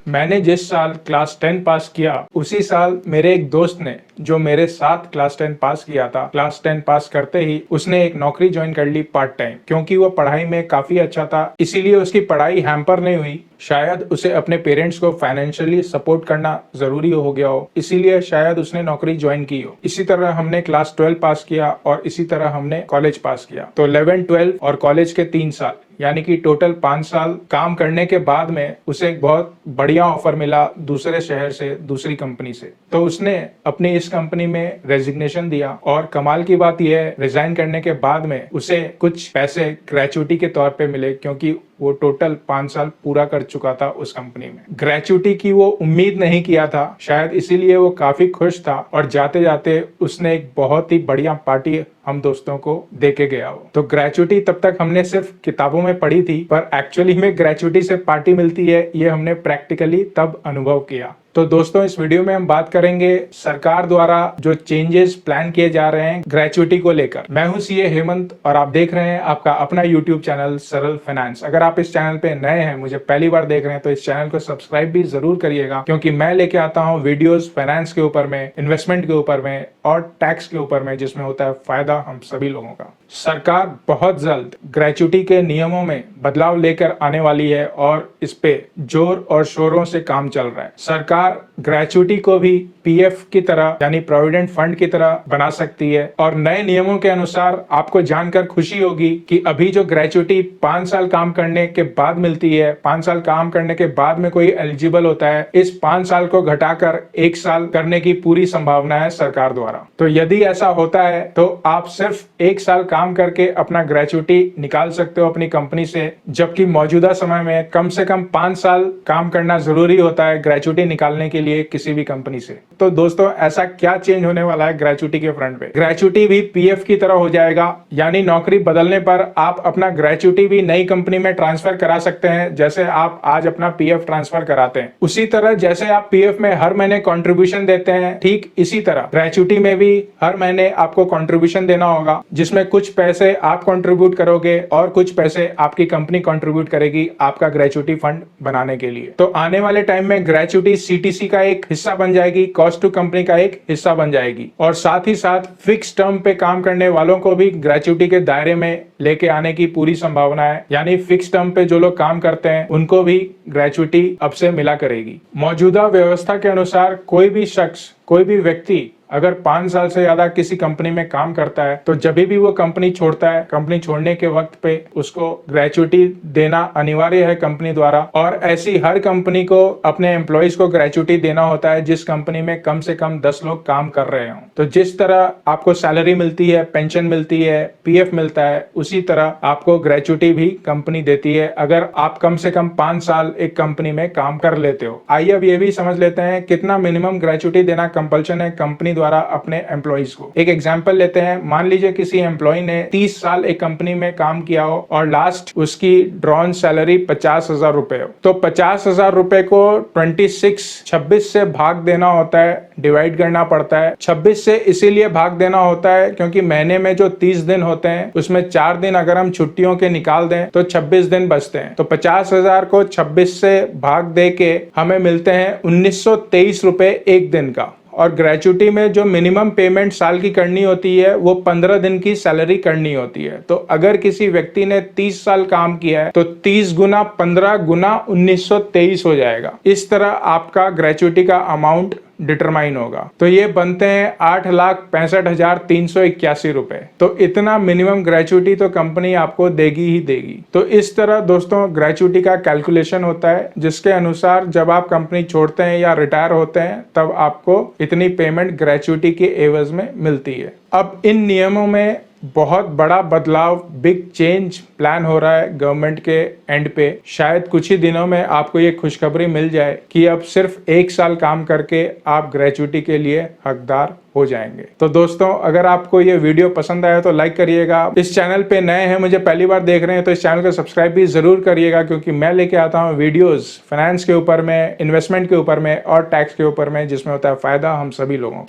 मैंने जिस साल क्लास 10 पास किया उसी साल मेरे एक दोस्त ने, जो मेरे साथ क्लास 10 पास किया था, क्लास 10 पास करते ही उसने एक नौकरी ज्वाइन कर ली पार्ट टाइम। क्योंकि वो पढ़ाई में काफी अच्छा था, इसीलिए उसकी पढ़ाई हैम्पर नहीं हुई। शायद उसे अपने पेरेंट्स को फाइनेंशियली सपोर्ट करना जरूरी हो गया हो, इसीलिए शायद उसने नौकरी ज्वाइन की हो। इसी तरह हमने क्लास 12 पास किया और इसी तरह हमने कॉलेज पास किया। तो 11, 12 और कॉलेज के 3 साल, यानी कि टोटल 5 साल काम करने के बाद में उसे एक बहुत बढ़िया ऑफर मिला दूसरे शहर से, दूसरी कंपनी से। तो उसने अपनी इस कंपनी में रेजिग्नेशन दिया और कमाल की बात यह है, रिजाइन करने के बाद में उसे कुछ पैसे ग्रेचुइटी के तौर पे मिले, क्योंकि वो टोटल 5 साल पूरा कर चुका था उस कंपनी में। ग्रेचुइटी की वो उम्मीद नहीं किया था, शायद इसीलिए वो काफी खुश था और जाते जाते उसने एक बहुत ही बढ़िया पार्टी हम दोस्तों को दे के गया हो। तो ग्रेचुइटी तब तक हमने सिर्फ किताबों में पढ़ी थी, पर एक्चुअली में ग्रेचुइटी से पार्टी मिलती है, ये हमने प्रैक्टिकली तब अनुभव किया। तो दोस्तों, इस वीडियो में हम बात करेंगे सरकार द्वारा जो चेंजेस प्लान किए जा रहे हैं ग्रेचुइटी को लेकर। मैं हूं सीए हेमंत और आप देख रहे हैं आपका अपना यूट्यूब चैनल सरल फाइनेंस। अगर आप इस चैनल पे नए हैं, मुझे पहली बार देख रहे हैं, तो इस चैनल को सब्सक्राइब भी जरूर करिएगा, क्योंकि मैं लेके आता हूँ वीडियोस फाइनेंस के ऊपर में, इन्वेस्टमेंट के ऊपर में और टैक्स के ऊपर में, जिसमें होता है फायदा हम सभी लोगों का। सरकार बहुत जल्द ग्रेचुइटी के नियमों में बदलाव लेकर आने वाली है और इस पे जोर और शोरों से काम चल रहा है। सरकार ग्रेचुइटी को भी पीएफ की तरह, यानी प्रोविडेंट फंड की तरह बना सकती है। और नए नियमों के अनुसार आपको जानकर खुशी होगी कि अभी जो ग्रेचुइटी 5 साल काम करने के बाद मिलती है, 5 साल काम करने के बाद में कोई एलिजिबल होता है, इस 5 साल को घटाकर 1 साल करने की पूरी संभावना है सरकार द्वारा। तो यदि ऐसा होता है तो आप सिर्फ 1 साल काम करके अपना ग्रेचुइटी निकाल सकते हो अपनी कंपनी से, जबकि मौजूदा समय में कम से कम 5 साल काम करना जरूरी होता है ग्रेचुइटी निकालने के लिए किसी भी कंपनी से। तो दोस्तों, ऐसा क्या चेंज होने वाला है ग्रेचुइटी के फ्रंट पे? ग्रेचुइटी भी पीएफ की तरह हो जाएगा, यानी नौकरी बदलने पर आप अपना ग्रेचुइटी भी नई कंपनी में ट्रांसफर करा सकते हैं, जैसे आप आज अपना पीएफ ट्रांसफर कराते हैं। उसी तरह जैसे आप पीएफ में हर महीने कंट्रीब्यूशन देते हैं, ठीक इसी तरह ग्रेचुइटी में भी हर महीने आपको कंट्रीब्यूशन देना होगा, जिसमें कुछ पैसे आप कंट्रीब्यूट करोगे और कुछ पैसे आपकी कंपनी कंट्रीब्यूट करेगी आपका ग्रेचुइटी फंड बनाने के लिए। तो आने वाले टाइम में ग्रेचुइटी सीटीसी का एक हिस्सा बन जाएगी, कॉस्ट टू कंपनी का एक हिस्सा बन जाएगी, और साथ ही साथ फिक्स टर्म पे काम करने वालों को भी ग्रेचुइटी के दायरे में लेके आने की पूरी संभावना है। यानी फिक्स टर्म पे जो लोग काम करते हैं उनको भी ग्रेचुइटी अब से मिला करेगी। मौजूदा व्यवस्था के अनुसार कोई भी शख्स, कोई भी व्यक्ति अगर 5 साल से ज्यादा किसी कंपनी में काम करता है, तो जब भी वो कंपनी छोड़ता है, कंपनी छोड़ने के वक्त पे उसको ग्रेचुइटी देना अनिवार्य है कंपनी द्वारा। और ऐसी हर कंपनी को अपने एम्प्लॉइज को ग्रेचुइटी देना होता है जिस कंपनी में कम से कम 10 लोग काम कर रहे हो। तो जिस तरह आपको सैलरी मिलती है, पेंशन मिलती है, पीएफ मिलता है, उसी तरह आपको ग्रेचुइटी भी कंपनी देती है अगर आप कम से कम 5 साल एक कंपनी में काम कर लेते हो। आइए अब ये भी समझ लेते हैं कितना मिनिमम ग्रेचुइटी देना कंपल्सन है कंपनी द्वारा अपने एम्प्लॉइज को। एक एग्जांपल लेते हैं। मान लीजिए किसी एम्प्लॉय ने 30 साल एक कंपनी में काम किया हो और लास्ट उसकी ड्रॉन सैलरी 50,000 रुपए हो, तो 50,000 रुपए को 26 से भाग देना होता है, डिवाइड करना पड़ता है। 26 से इसीलिए भाग देना होता है क्योंकि महीने में जो 30 दिन होते हैं उसमें 4 दिन अगर हम छुट्टियों के निकाल दें तो 26 दिन बचते हैं। तो 50,000 को 26 से भाग दे के हमें मिलते हैं 1923 रुपए एक दिन का। और ग्रेचुइटी में जो मिनिमम पेमेंट साल की करनी होती है वो 15 दिन की सैलरी करनी होती है। तो अगर किसी व्यक्ति ने 30 साल काम किया है तो 30 गुना 15 गुना 1923 हो जाएगा। इस तरह आपका ग्रेचुइटी का अमाउंट डिटरमाइन होगा। तो ये बनते हैं 8,65,381 रुपए। तो इतना मिनिमम ग्रेचुइटी तो कंपनी आपको देगी ही देगी। तो इस तरह दोस्तों ग्रेचुइटी का कैलकुलेशन होता है, जिसके अनुसार जब आप कंपनी छोड़ते हैं या रिटायर होते हैं तब आपको इतनी पेमेंट ग्रेचुइटी के एवज में मिलती है। अब इन नियमों में बहुत बड़ा बदलाव, बिग चेंज प्लान हो रहा है गवर्नमेंट के एंड पे। शायद कुछ ही दिनों में आपको ये खुशखबरी मिल जाए कि अब सिर्फ 1 साल काम करके आप ग्रेचुइटी के लिए हकदार हो जाएंगे। तो दोस्तों, अगर आपको ये वीडियो पसंद आया तो लाइक करिएगा। इस चैनल पे नए हैं, मुझे पहली बार देख रहे हैं, तो इस चैनल को सब्सक्राइब भी जरूर करिएगा, क्योंकि मैं लेके आता हूँ वीडियोस फाइनेंस के ऊपर में, इन्वेस्टमेंट के ऊपर में और टैक्स के ऊपर में, जिसमें होता है फायदा हम सभी लोगों को।